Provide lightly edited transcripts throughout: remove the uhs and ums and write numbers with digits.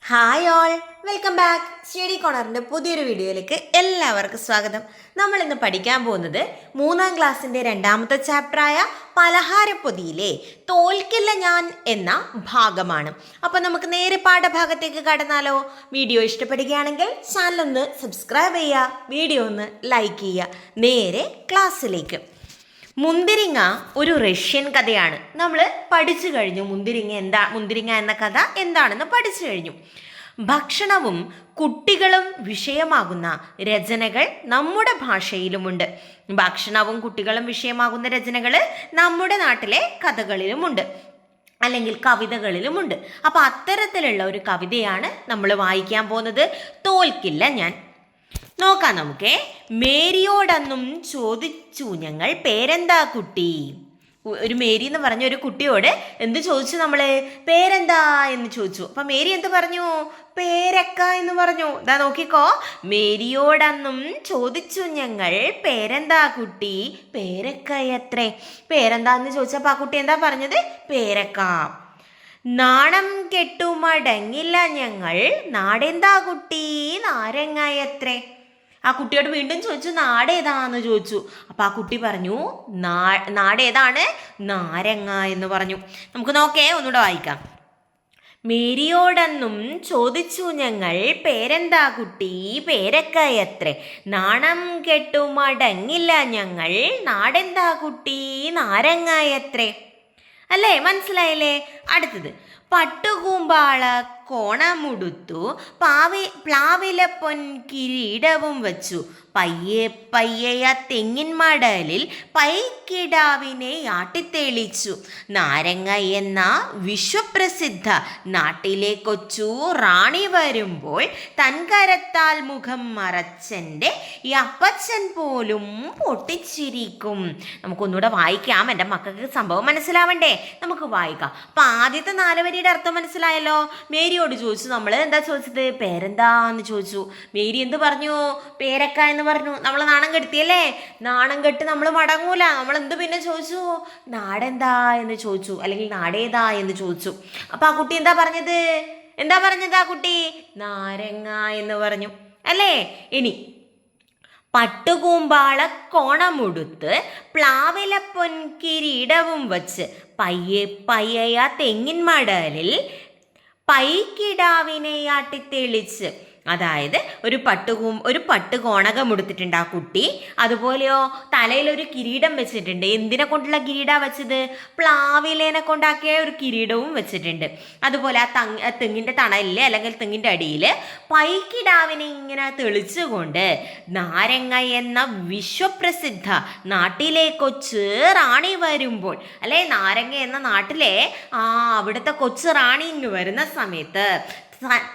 Hi all, welcome back. Study കോർണറിൻ്റെ പുതിയൊരു വീഡിയോയിലേക്ക് എല്ലാവർക്കും സ്വാഗതം. നമ്മൾ ഇന്ന് പഠിക്കാൻ പോകുന്നത് 3ാം ക്ലാസ്സിൻ്റെ 2ാമത്തെ ചാപ്റ്ററായ പലഹാരപ്പൊതിയിലെ തോൽക്കില്ല ഞാൻ എന്ന ഭാഗമാണ്. അപ്പോൾ നമുക്ക് നേരെ പാഠഭാഗത്തേക്ക് കടന്നാലോ? വീഡിയോ ഇഷ്ടപ്പെടുകയാണെങ്കിൽ ചാനലൊന്ന് സബ്സ്ക്രൈബ് ചെയ്യുക, വീഡിയോ ഒന്ന് ലൈക്ക് ചെയ്യുക. നേരെ ക്ലാസ്സിലേക്ക്. മുന്തിരിങ്ങ ഒരു റഷ്യൻ കഥയാണ്. നമ്മൾ പഠിച്ചു കഴിഞ്ഞു. മുന്തിരിങ്ങ എന്ന കഥ എന്താണെന്ന് പഠിച്ചു കഴിഞ്ഞു. ഭക്ഷണവും കുട്ടികളും വിഷയമാകുന്ന രചനകൾ നമ്മുടെ ഭാഷയിലുമുണ്ട്. ഭക്ഷണവും കുട്ടികളും വിഷയമാകുന്ന രചനകൾ നമ്മുടെ നാട്ടിലെ കഥകളിലുമുണ്ട്, അല്ലെങ്കിൽ കവിതകളിലുമുണ്ട്. അപ്പം അത്തരത്തിലുള്ള ഒരു കവിതയാണ് നമ്മൾ വായിക്കാൻ പോകുന്നത്, തോൽക്കില്ല ഞാൻ. നോക്കാം നമുക്ക്. മേരിയോടന്നും ചോദിച്ചു ഞങ്ങൾ, പേരെന്താ കുട്ടി? ഒരു മേരി എന്ന് പറഞ്ഞ ഒരു കുട്ടിയോട് എന്ത് ചോദിച്ചു? നമ്മൾ പേരെന്താ എന്ന് ചോദിച്ചു. അപ്പം മേരി എന്ത് പറഞ്ഞു? പേരക്ക എന്ന് പറഞ്ഞു. ഇതാ നോക്കിക്കോ, മേരിയോടന്നും ചോദിച്ചു ഞങ്ങൾ, പേരെന്താ കുട്ടി? പേരക്ക എത്രേ? പേരെന്താന്ന് ചോദിച്ചപ്പോൾ ആ കുട്ടി എന്താ പറഞ്ഞത്? പേരക്ക. നാണം കെട്ടുമടങ്ങില്ല ഞങ്ങൾ, നാടെന്താ കുട്ടി? നാരങ്ങ എത്രേ? ആ കുട്ടിയോട് വീണ്ടും ചോദിച്ചു, നാടേതാന്ന് ചോദിച്ചു. അപ്പം ആ കുട്ടി പറഞ്ഞു, നാടേതാണ്? നാരങ്ങ എന്ന് പറഞ്ഞു. നമുക്ക് നോക്കേ, ഒന്നുകൂടെ വായിക്കാം. മേരിയോടൊന്നും ചോദിച്ചു ഞങ്ങൾ, പേരെന്താ കുട്ടി? പേരക്ക എത്രേ? നാണം കെട്ടുമടങ്ങില്ല ഞങ്ങൾ, നാടെന്താ കുട്ടി? നാരങ്ങ എത്രേ? അല്ലേ? മനസ്സിലായില്ലേ? അടുത്തത്, പട്ടുകൂമ്പാള കോണമുടുത്തു, പ്ലാവില പൊൻ കിരീടവും വച്ചു, പയ്യെ പയ്യെ ആ തെങ്ങിൻ മടലിൽ പൈക്കിടാവിനെ ആട്ടിത്തെളിച്ചു, നാരങ്ങ എന്ന വിശ്വപ്രസിദ്ധ നാട്ടിലെ കൊച്ചു റാണി വരുമ്പോൾ തൻകരത്താൽ മുഖം മറച്ചൻ്റെ ഈ അപ്പച്ചൻ പോലും പൊട്ടിച്ചിരിക്കും. നമുക്കൊന്നുകൂടെ വായിക്കാം, എൻ്റെ മക്കൾക്ക് സംഭവം മനസ്സിലാവണ്ടേ? നമുക്ക് വായിക്കാം. അപ്പം ആദ്യത്തെ 4 വരിയുടെ അർത്ഥം മനസ്സിലായല്ലോ. മേരിയോട് ചോദിച്ചു, നമ്മൾ എന്താ ചോദിച്ചത്? പേരെന്താന്ന് ചോദിച്ചു. മേരി എന്ത് പറഞ്ഞു? പേരക്ക എന്ന് പറഞ്ഞു. നമ്മൾ നാണം കെടുത്തിയല്ലേ? നാണം കെട്ട് നമ്മൾ മടങ്ങൂല. നമ്മൾ എന്ത് പിന്നെ ചോദിച്ചു? നാടെന്താ എന്ന് ചോദിച്ചു, അല്ലെങ്കിൽ നാടേതാ എന്ന് ചോദിച്ചു. അപ്പൊ ആ കുട്ടി എന്താ പറഞ്ഞത്? ആ കുട്ടി? നാരങ്ങ എന്ന് പറഞ്ഞു, അല്ലേ? ഇനി, പട്ടുകൂമ്പാള കോണമുടുത്ത് പ്ലാവില പൊൻകിരീടവും വച്ച് പയ്യെ പയ്യ തെങ്ങിൻ മടലിൽ പൈക്കിടാവിനെ ആട്ടിത്തെളിച്ച്. അതായത് ഒരു പട്ടുകോണകം ഉടുത്തിട്ടുണ്ട് ആ കുട്ടി. അതുപോലെയോ തലയിലൊരു കിരീടം വെച്ചിട്ടുണ്ട്. എന്തിനെ കൊണ്ടുള്ള കിരീട വെച്ചത്? പ്ലാവിലേനെ കൊണ്ടാക്കിയ ഒരു കിരീടവും വെച്ചിട്ടുണ്ട്. അതുപോലെ ആ തെങ്ങിൻ്റെ തണലിൽ, അല്ലെങ്കിൽ തെങ്ങിൻ്റെ അടിയിൽ പൈക്കിടാവിനെ ഇങ്ങനെ തെളിച്ചുകൊണ്ട് നാരങ്ങ എന്ന വിശ്വപ്രസിദ്ധ നാട്ടിലെ കൊച്ച് റാണി വരുമ്പോൾ, അല്ലെ, നാരങ്ങ എന്ന നാട്ടിലെ അവിടുത്തെ കൊച്ച് റാണി വരുന്ന സമയത്ത്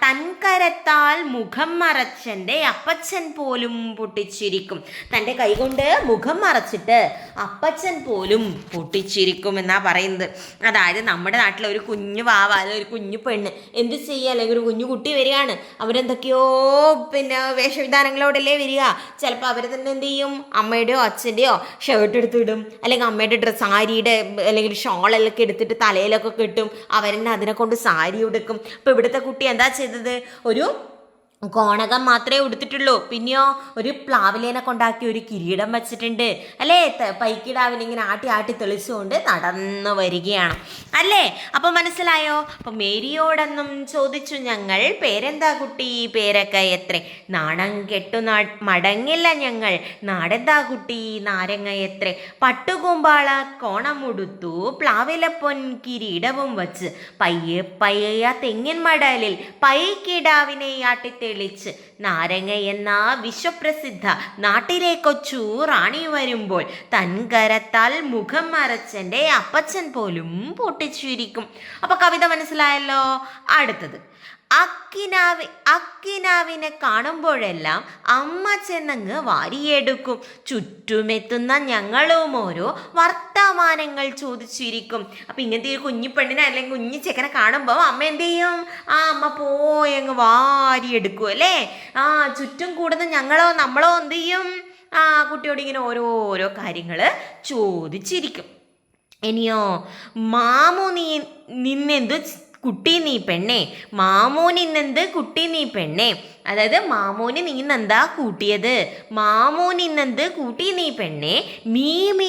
തൻകരത്താൽ മുഖം മറച്ചൻ്റെ അപ്പച്ചൻ പോലും പൊട്ടിച്ചിരിക്കും. തൻ്റെ കൈകൊണ്ട് മുഖം മറച്ചിട്ട് അപ്പച്ചൻ പോലും പൊട്ടിച്ചിരിക്കും എന്നാ പറയുന്നത്. അതായത് നമ്മുടെ നാട്ടിലെ ഒരു കുഞ്ഞു വാവ, അല്ലെങ്കിൽ ഒരു കുഞ്ഞു പെണ്ണ് എന്ത് ചെയ്യുക, അല്ലെങ്കിൽ ഒരു കുഞ്ഞു കുട്ടി വരികയാണ്, അവരെന്തൊക്കെയോ വേഷവിധാനങ്ങളോടല്ലേ വരിക. ചിലപ്പോൾ അവർ തന്നെ എന്ത് ചെയ്യും? അമ്മയുടെയോ അച്ഛൻ്റെയോ ഷർട്ട് എടുത്തിടും, അല്ലെങ്കിൽ അമ്മയുടെ സാരിയുടെ അല്ലെങ്കിൽ ഷോളൊക്കെ എടുത്തിട്ട് തലയിലൊക്കെ കെട്ടും. അവരെന്നെ അതിനെ കൊണ്ട് സാരി ഉടുക്കും. അപ്പോൾ ഇവിടുത്തെ കുട്ടി എന്താ ചെയ്തത്? ഒരു കോണകം മാത്രമേ ഉടുത്തിട്ടുള്ളൂ. പിന്നെയോ ഒരു പ്ലാവിലേനെ കൊണ്ടാക്കി ഒരു കിരീടം വെച്ചിട്ടുണ്ട്, അല്ലേ? പൈക്കിടാവിനെ ഇങ്ങനെ ആട്ടി തെളിച്ചുകൊണ്ട് നടന്നു വരികയാണ്, അല്ലേ? അപ്പം മനസ്സിലായോ? അപ്പം മേരിയോടൊന്നും ചോദിച്ചു ഞങ്ങൾ, പേരെന്താ കുട്ടി? പേരക്ക എത്രേ? നാണം കെട്ടു മടങ്ങില്ല ഞങ്ങൾ, നാടെന്താ കുട്ടി? നാരങ്ങ എത്രേ? പട്ടുകൂമ്പാള കോണമുടുത്തു പ്ലാവില പൊൻ കിരീടവും വച്ച് പയ്യെ പയ്യ തെങ്ങിൻ മടലിൽ പൈക്കിടാവിനെ ആട്ടി തെളിച്ച് നാരങ്ങ എന്ന വിശ്വപ്രസിദ്ധ നാട്ടിലെ കൊച്ചു റാണി വരുമ്പോൾ തൻകരത്താൽ മുഖം മറച്ചൻ്റെ അപ്പച്ചൻ പോലും പൊട്ടിച്ചിരിക്കും. അപ്പൊ കവിത മനസ്സിലായല്ലോ. അടുത്തത്, അക്കിനാവിനെ കാണുമ്പോഴെല്ലാം അമ്മ ചെന്നങ്ങ് വാരിയെടുക്കും, ചുറ്റുമെത്തുന്ന ഞങ്ങളും ഓരോ വർത്തമാനങ്ങൾ ചോദിച്ചിരിക്കും. അപ്പം ഇങ്ങനത്തെ ഒരു കുഞ്ഞു പെണ്ണിനെ അല്ലെങ്കിൽ കുഞ്ഞു ചെക്കനെ കാണുമ്പോൾ അമ്മ എന്ത് ചെയ്യും? അമ്മ പോയങ്ങ് വാരിയെടുക്കും, അല്ലേ? ചുറ്റും കൂടുന്ന നമ്മളോ എന്ത് ചെയ്യും? കുട്ടിയോട് ഇങ്ങനെ ഓരോരോ കാര്യങ്ങൾ ചോദിച്ചിരിക്കും. ഇനിയോ, മാമു നിന്നെന്തു കുട്ടി നീ പെണ്ണേ, മാമോൻ ഇന്നെന്ത് കുട്ടി നീ പെണ്ണേ. അതായത് മാമോന് നീ ഇന്നെന്താ കൂട്ടിയത്, മാമോൻ ഇന്നെന്ത് കൂട്ടി നീ പെണ്ണേ, മീമി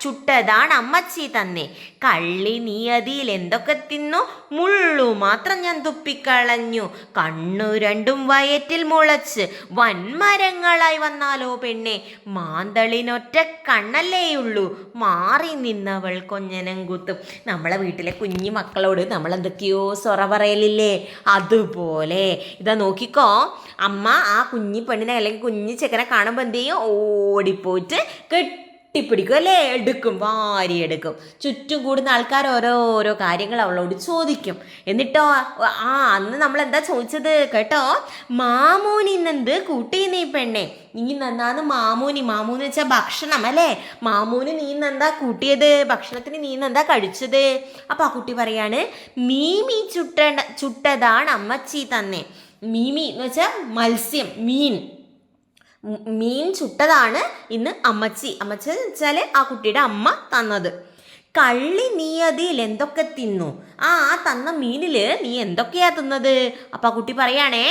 ചുട്ടതാണ് അമ്മച്ചി തന്നെ, കള്ളി നീ അതിൽ എന്തൊക്കെ തിന്നു, മുള്ളു മാത്രം ഞാൻ തുപ്പിക്കളഞ്ഞു, കണ്ണു രണ്ടും വയറ്റിൽ മുളച്ച് വൻമരങ്ങളായി വന്നാലോ പെണ്ണെ, മാന്തളിനൊറ്റ കണ്ണല്ലേയുള്ളൂ, മാറി നിന്നവൾ കൊഞ്ഞനം കുത്തും. നമ്മളെ വീട്ടിലെ കുഞ്ഞു മക്കളോട് നമ്മൾ എന്തൊക്കെയോ സൊറ പറയലില്ലേ, അതുപോലെ ഇതാ നോക്കിക്കോ, അമ്മ ആ കുഞ്ഞി പെണ്ണിനെ അല്ലെങ്കിൽ കുഞ്ഞി ചെക്കനെ കാണുമ്പോൾ എന്ത് ചെയ്യും, ഓടിപ്പോയിട്ട് കെട്ടിപ്പിടിക്കും അല്ലേ, എടുക്കും, വാരിയെടുക്കും. ചുറ്റും കൂടുന്ന ആൾക്കാർ ഓരോരോ കാര്യങ്ങൾ അവളോട് ചോദിക്കും. എന്നിട്ടോ അന്ന് നമ്മൾ എന്താ ചോദിച്ചത് കേട്ടോ, മാമൂനി ഇന്നെന്ത് കൂട്ടി നീ പെണ്ണെ, നീ നന്നാന്ന് മാമൂന്ന് വെച്ചാൽ ഭക്ഷണം അല്ലേ, മാമൂന് നീ എന്താ കൂട്ടിയത്, ഭക്ഷണത്തിന് നീ എന്താ കഴിച്ചത്. അപ്പൊ ആ കുട്ടി പറയാണ്, മീമി ചുട്ടതാണ് അമ്മച്ചി തന്നെ. മീമി എന്ന് വെച്ചാൽ മത്സ്യം, മീൻ ചുട്ടതാണ് ഇന്ന് അമ്മച്ചി വെച്ചാൽ ആ കുട്ടിയുടെ അമ്മ തന്നത്. കള്ളി നീ അതിൽ എന്തൊക്കെ തിന്നു, ആ തന്ന മീനില് നീ എന്തൊക്കെയാ തിന്നത്. അപ്പൊ ആ കുട്ടി പറയാണേ,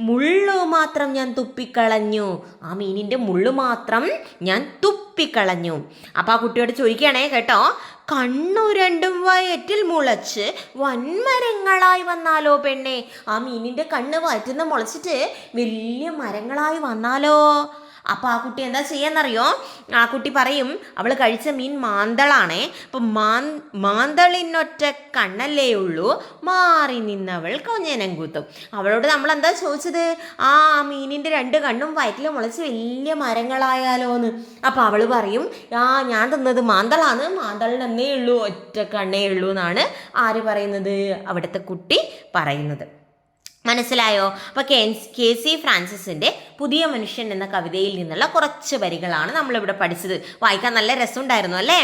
മുള്ളു മാത്രം ഞാൻ തുപ്പിക്കളഞ്ഞു, ആ മീനിന്റെ മുള്ളു മാത്രം ഞാൻ തുപ്പിക്കളഞ്ഞു. അപ്പൊ ആ കുട്ടിയോട് ചോദിക്കുകയാണേ കേട്ടോ, കണ്ണു രണ്ടും വയറ്റിൽ മുളച്ച് വൻമരങ്ങളായി വന്നാലോ പെണ്ണെ, ആ മീനിന്റെ കണ്ണ് വയറ്റിൽ മുളച്ചിട്ട് വലിയ മരങ്ങളായി വന്നാലോ. അപ്പം ആ കുട്ടി എന്താ ചെയ്യാന്നറിയോ, ആ കുട്ടി പറയും, അവൾ കഴിച്ച മീൻ മാന്തളാണേ, അപ്പം മാന്തളിനൊറ്റ കണ്ണല്ലേ ഉള്ളൂ, മാറി നിന്നവൾ കൊഞ്ഞനം കുത്തും. അവളോട് നമ്മൾ എന്താ ചോദിച്ചത്, ആ മീനിൻ്റെ 2 കണ്ണും വയറ്റിൽ മുളച്ച് വലിയ മരങ്ങളായാലോന്ന്. അപ്പം അവൾ പറയും, ഞാൻ തിന്നത് മാന്തളാണ്, മാന്തളിനെന്നേ ഉള്ളൂ, ഒറ്റ കണ്ണേ ഉള്ളൂ എന്നാണ് ആര് പറയുന്നത്, അവിടുത്തെ കുട്ടി പറയുന്നത്. മനസ്സിലായോ? അപ്പോൾ KC ഫ്രാൻസിസിൻ്റെ പുതിയ മനുഷ്യൻ എന്ന കവിതയിൽ നിന്നുള്ള കുറച്ച് വരികളാണ് നമ്മളിവിടെ പഠിച്ചത്. വായിക്കാൻ നല്ല രസമുണ്ടായിരുന്നു അല്ലേ?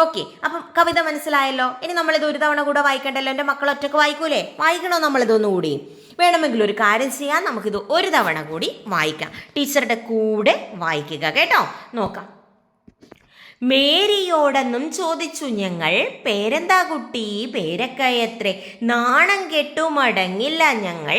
ഓക്കെ, അപ്പം കവിത മനസ്സിലായല്ലോ. ഇനി നമ്മളിത് ഒരു തവണ കൂടെ വായിക്കണ്ടല്ലോ. എൻ്റെ മക്കൾ ഒറ്റക്ക് വായിക്കൂലേ? വായിക്കണോ നമ്മളിതൊന്നുകൂടി? വേണമെങ്കിൽ ഒരു കാര്യം ചെയ്യാം, നമുക്കിത് ഒരു തവണ കൂടി വായിക്കാം. ടീച്ചറുടെ കൂടെ വായിക്കുക കേട്ടോ. നോക്കാം. മേരിയോടെന്നും ചോദിച്ചു ഞങ്ങൾ, പേരെന്താ കുട്ടി, പേരക്കയത്രേ, നാണം കെട്ടു മടങ്ങില്ല ഞങ്ങൾ,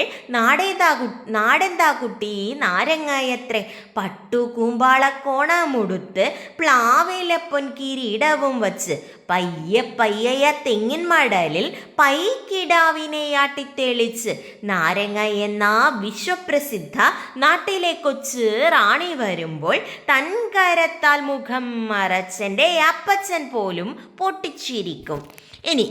നാടെന്താ കുട്ടി, നാരങ്ങയത്രേ, പട്ടു കൂമ്പാളക്കോണമുടുത്ത് പ്ലാവിലപ്പൊൻ കിരീടവും വച്ച്, പയ്യ തെങ്ങിൻ മടലിൽ പൈക്കിടാവിനെയാട്ടിത്തെളിച്ച്, നാരങ്ങ എന്ന വിശ്വപ്രസിദ്ധ നാട്ടിലെ കൊച്ച് റാണി വരുമ്പോൾ തൻ കരത്താൽ മുഖം മറച്ചൻ്റെ അപ്പച്ചൻ പോലും പൊട്ടിച്ചിരിക്കും. ഇനി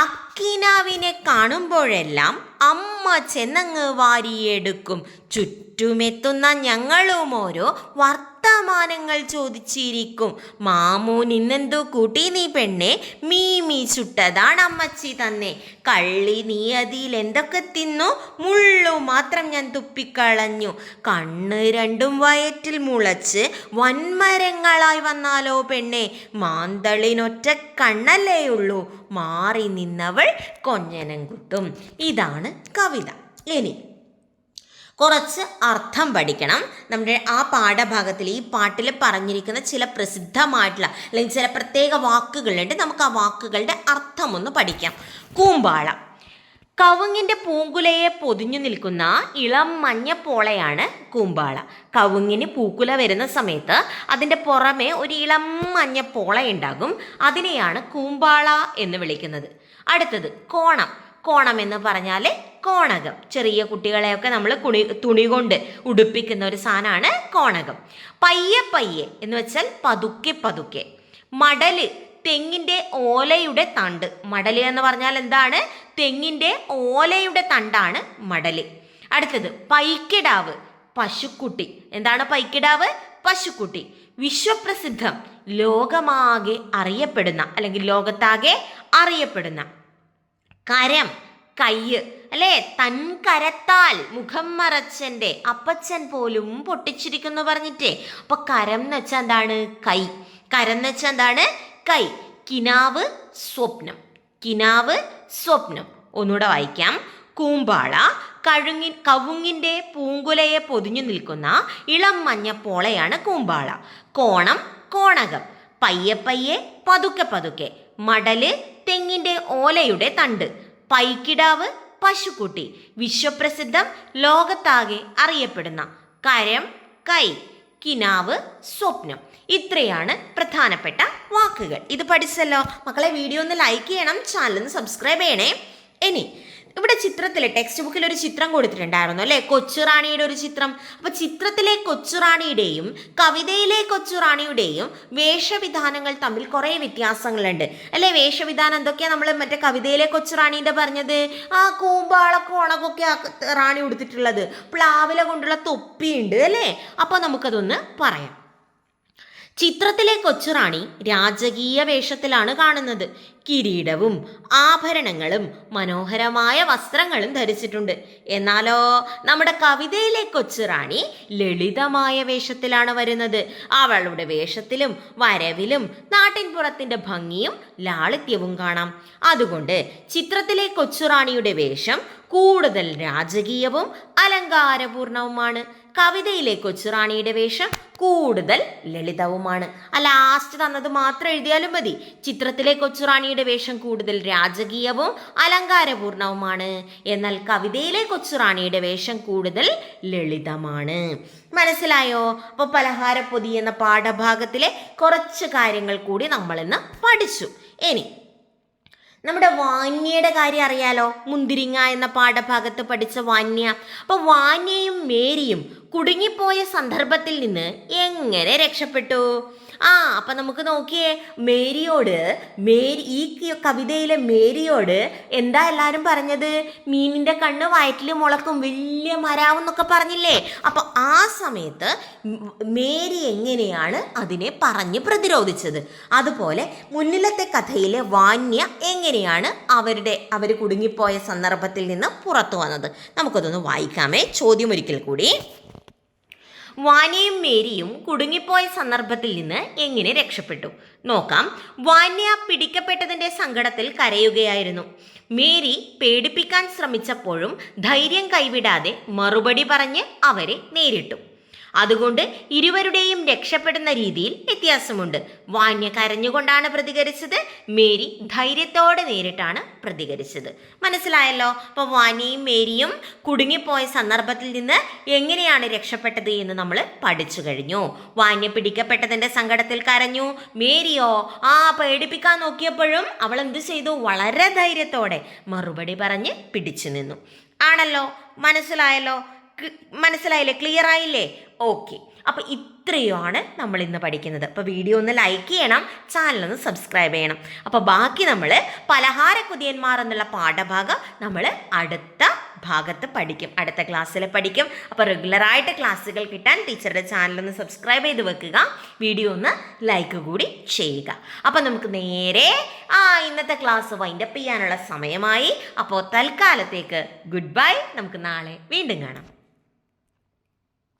അക്കിനാവിനെ കാണുമ്പോഴെല്ലാം അമ്മ ചെന്നങ്ങ് വാരിയെടുക്കും, ചുറ്റുമെത്തുന്ന ഞങ്ങളും ഓരോ വർത്തമാനങ്ങൾ ചോദിച്ചിരിക്കും, മാമൂൻ ഇന്നെന്തു കൂട്ടി നീ പെണ്ണെ, മീമി ചുട്ടതാണ് അമ്മച്ചി തന്നെ, കള്ളി നീ അതിൽ എന്തൊക്കെ തിന്നു, മുള്ളു മാത്രം ഞാൻ തുപ്പിക്കളഞ്ഞു, കണ്ണ് രണ്ടും വയറ്റിൽ മുളച്ച് വൻമരങ്ങളായി വന്നാലോ പെണ്ണെ, മാന്തളിനൊറ്റ കണ്ണല്ലേ ഉള്ളൂ, മാറി നിന്നവൾ കൊഞ്ഞനം കുത്തും. ഇതാണ് കവിത. ഇനി കുറച്ച് അർത്ഥം പഠിക്കണം. നമ്മുടെ ആ പാഠഭാഗത്തിൽ ഈ പാട്ടിൽ പറഞ്ഞിരിക്കുന്ന ചില പ്രസിദ്ധമായിട്ടുള്ള അല്ലെങ്കിൽ ചില പ്രത്യേക വാക്കുകളുണ്ട്. നമുക്ക് ആ വാക്കുകളുടെ അർത്ഥം ഒന്ന് പഠിക്കാം. കൂമ്പാള, കവുങ്ങിൻ്റെ പൂങ്കുലയെ പൊതിഞ്ഞു നിൽക്കുന്ന ഇളം മഞ്ഞപ്പോളയാണ് കൂമ്പാള. കവുങ്ങിന് പൂക്കുല വരുന്ന സമയത്ത് അതിൻ്റെ പുറമെ ഒരു ഇളം മഞ്ഞപ്പോള ഉണ്ടാകും. അതിനെയാണ് കൂമ്പാള എന്ന് വിളിക്കുന്നത്. അടുത്തത് കോണം. കോണം എന്ന് പറഞ്ഞാൽ കോണകം. ചെറിയ കുട്ടികളെയൊക്കെ നമ്മൾ തുണി കൊണ്ട് ഉടുപ്പിക്കുന്ന ഒരു സാധനമാണ് കോണകം. പയ്യെ എന്ന് വെച്ചാൽ പതുക്കെ. മടല്, തെങ്ങിൻ്റെ ഓലയുടെ തണ്ട്. മടല് എന്ന് പറഞ്ഞാൽ എന്താണ്? തെങ്ങിൻ്റെ ഓലയുടെ തണ്ടാണ് മടല്. അടുത്തത് പൈക്കിടാവ്, പശുക്കുട്ടി. എന്താണ് പൈക്കിടാവ്? പശുക്കുട്ടി. വിശ്വപ്രസിദ്ധം, ലോകമാകെ അറിയപ്പെടുന്ന അല്ലെങ്കിൽ ലോകത്താകെ അറിയപ്പെടുന്ന. കരം, കയ്യ് അല്ലേ? തൻ കരത്താൽ മുഖം മറച്ചൻ്റെ അപ്പച്ചൻ പോലും പൊട്ടിച്ചിരിക്കുന്നു പറഞ്ഞിട്ടേ. അപ്പൊ കരം എന്ന് വെച്ചാൽ എന്താണ്? കൈ. കരം എന്ന് വെച്ചാൽ എന്താണ്? കൈ. കിനാവ്, സ്വപ്നം. ഒന്നുകൂടെ വായിക്കാം. കൂമ്പാള, കവുങ്ങിൻ്റെ പൂങ്കുലയെ പൊതിഞ്ഞു നിൽക്കുന്ന ഇളം മഞ്ഞപ്പോളയാണ് കൂമ്പാള. കോണം, കോണകം. പയ്യെ പതുക്കെ. മടല്, തെങ്ങിൻ്റെ ഓലയുടെ തണ്ട്. പൈക്കിടാവ്, പശുക്കുട്ടി. വിശ്വപ്രസിദ്ധം, ലോകത്താകെ അറിയപ്പെടുന്ന. കരം, കൈ. കിനാവ്, സ്വപ്നം. ഇത്രയാണ് പ്രധാനപ്പെട്ട വാക്കുകൾ. ഇത് പഠിച്ചല്ലോ മക്കളെ. വീഡിയോ ഒന്ന് ലൈക്ക് ചെയ്യണം, ചാനൽ ഒന്ന് സബ്സ്ക്രൈബ് ചെയ്യണേ. ഇനി ഇവിടെ ചിത്രത്തിൽ ടെക്സ്റ്റ് ബുക്കിൽ ഒരു ചിത്രം കൊടുത്തിട്ടുണ്ടായിരുന്നു അല്ലേ, കൊച്ചുറാണിയുടെ ഒരു ചിത്രം. അപ്പൊ ചിത്രത്തിലെ കൊച്ചുറാണിയുടെയും കവിതയിലെ കൊച്ചുറാണിയുടെയും വേഷവിധാനങ്ങൾ തമ്മിൽ കുറെ വ്യത്യാസങ്ങളുണ്ട് അല്ലെ. വേഷവിധാനം എന്തൊക്കെയാ നമ്മൾ മറ്റേ കവിതയിലെ കൊച്ചുറാണീൻ്റെ പറഞ്ഞത്? ആ കൂമ്പാളൊക്കെ ഉണകൊക്കെ റാണി ഉടുത്തിട്ടുള്ളത്, പ്ലാവില കൊണ്ടുള്ള തൊപ്പിയുണ്ട് അല്ലേ. അപ്പൊ നമുക്കതൊന്ന് പറയാം. ചിത്രത്തിലെ കൊച്ചുറാണി രാജകീയ വേഷത്തിലാണ് കാണുന്നത്. കിരീടവും ആഭരണങ്ങളും മനോഹരമായ വസ്ത്രങ്ങളും ധരിച്ചിട്ടുണ്ട്. എന്നാലോ നമ്മുടെ കവിതയിലെ കൊച്ചുറാണി ലളിതമായ വേഷത്തിലാണ് വരുന്നത്. അവളുടെ വേഷത്തിലും വരവിലും നാട്ടിൻപുറത്തിന്റെ ഭംഗിയും ലാളിത്യവും കാണാം. അതുകൊണ്ട് ചിത്രത്തിലെ കൊച്ചുറാണിയുടെ വേഷം കൂടുതൽ രാജകീയവും അലങ്കാരപൂർണവുമാണ്. കവിതയിലെ കൊച്ചുറാണിയുടെ വേഷം കൂടുതൽ ലളിതവുമാണ്. ലാസ്റ്റ് തന്നത് മാത്രം എഴുതിയാലും മതി. ചിത്രത്തിലെ കൊച്ചുറാണിയുടെ വേഷം കൂടുതൽ രാജകീയവും അലങ്കാരപൂർണവുമാണ്. എന്നാൽ കവിതയിലെ കൊച്ചുറാണിയുടെ വേഷം കൂടുതൽ ലളിതമാണ്. മനസ്സിലായോ? അപ്പോൾ പലഹാരപ്പൊതി എന്ന പാഠഭാഗത്തിലെ കുറച്ച് കാര്യങ്ങൾ കൂടി നമ്മളിന്ന് പഠിച്ചു. ഇനി നമ്മുടെ വാന്യയുടെ കാര്യം അറിയാലോ. മുന്തിരിങ്ങ എന്ന പാഠഭാഗത്ത് പഠിച്ച വാന്യ. അപ്പൊ വാന്യയും മേരിയും കുടുങ്ങിപ്പോയ സന്ദർഭത്തിൽ നിന്ന് എങ്ങനെ രക്ഷപ്പെട്ടു? അപ്പൊ നമുക്ക് നോക്കിയേ, ഈ കവിതയിലെ മേരിയോട് എന്താ എല്ലാവരും പറഞ്ഞത്? മീനിന്റെ കണ്ണ് വയറ്റിൽ മുളക്കും, വലിയ മരാവെന്നൊക്കെ പറഞ്ഞില്ലേ. അപ്പൊ ആ സമയത്ത് മേരി എങ്ങനെയാണ് അതിനെ പറഞ്ഞ് പ്രതിരോധിച്ചത്? അതുപോലെ മുന്നിലത്തെ കഥയിലെ വാന്യ എങ്ങനെയാണ് അവർ കുടുങ്ങിപ്പോയ സന്ദർഭത്തിൽ നിന്ന് പുറത്തു വന്നത്? നമുക്കതൊന്ന് വായിക്കാമേ. ചോദ്യം ഒരിക്കൽ കൂടി. വാന്യയും മേരിയും കുടുങ്ങിപ്പോയ സന്ദർഭത്തിൽ നിന്ന് എങ്ങനെ രക്ഷപ്പെട്ടു? നോക്കാം. വാന്യ പിടിക്കപ്പെട്ടതിന്റെ സങ്കടത്തിൽ കരയുകയായിരുന്നു. മേരി പേടിപ്പിക്കാൻ ശ്രമിച്ചപ്പോഴും ധൈര്യം കൈവിടാതെ മറുപടി പറഞ്ഞ് അവരെ നേരിട്ടു. അതുകൊണ്ട് ഇരുവരുടെയും രക്ഷപ്പെടുന്ന രീതിയിൽ വ്യത്യാസമുണ്ട്. വാന്യ കരഞ്ഞുകൊണ്ടാണ് പ്രതികരിച്ചത്, മേരി ധൈര്യത്തോടെ നേരിട്ടാണ് പ്രതികരിച്ചത്. മനസ്സിലായല്ലോ? അപ്പോൾ വാന്യയും മേരിയും കുടുങ്ങിപ്പോയ സന്ദർഭത്തിൽ നിന്ന് എങ്ങനെയാണ് രക്ഷപ്പെട്ടത് എന്ന് നമ്മൾ പഠിച്ചു കഴിഞ്ഞു. വാന്യ പിടിക്കപ്പെട്ടതിന്റെ സങ്കടത്തിൽ കരഞ്ഞു. മേരിയോ പേടിപ്പിക്കാൻ നോക്കിയപ്പോഴും അവൾ എന്ത് ചെയ്തു? വളരെ ധൈര്യത്തോടെ മറുപടി പറഞ്ഞ് പിടിച്ചു നിന്നു. ആണല്ലോ? മനസ്സിലായില്ലേ? ക്ലിയർ ആയില്ലേ? ഓക്കെ. അപ്പൊ ഇത്രയുമാണ് നമ്മൾ ഇന്ന് പഠിക്കുന്നത്. അപ്പോൾ വീഡിയോ ഒന്ന് ലൈക്ക് ചെയ്യണം, ചാനലൊന്ന് സബ്സ്ക്രൈബ് ചെയ്യണം. അപ്പോൾ ബാക്കി നമ്മൾ പലഹാരക്കുതിയന്മാർ എന്നുള്ള പാഠഭാഗം നമ്മൾ അടുത്ത ഭാഗത്ത് പഠിക്കും, അടുത്ത ക്ലാസ്സിൽ പഠിക്കും. അപ്പോൾ റെഗുലറായിട്ട് ക്ലാസ്സുകൾ കിട്ടാൻ ടീച്ചറുടെ ചാനലൊന്ന് സബ്സ്ക്രൈബ് ചെയ്ത് വെക്കുക, വീഡിയോ ഒന്ന് ലൈക്ക് കൂടി ചെയ്യുക. അപ്പോൾ നമുക്ക് നേരെ ഇന്നത്തെ ക്ലാസ് വൈൻഡപ്പ് ചെയ്യാനുള്ള സമയമായി. അപ്പോൾ തൽക്കാലത്തേക്ക് ഗുഡ് ബൈ. നമുക്ക് നാളെ വീണ്ടും കാണാം.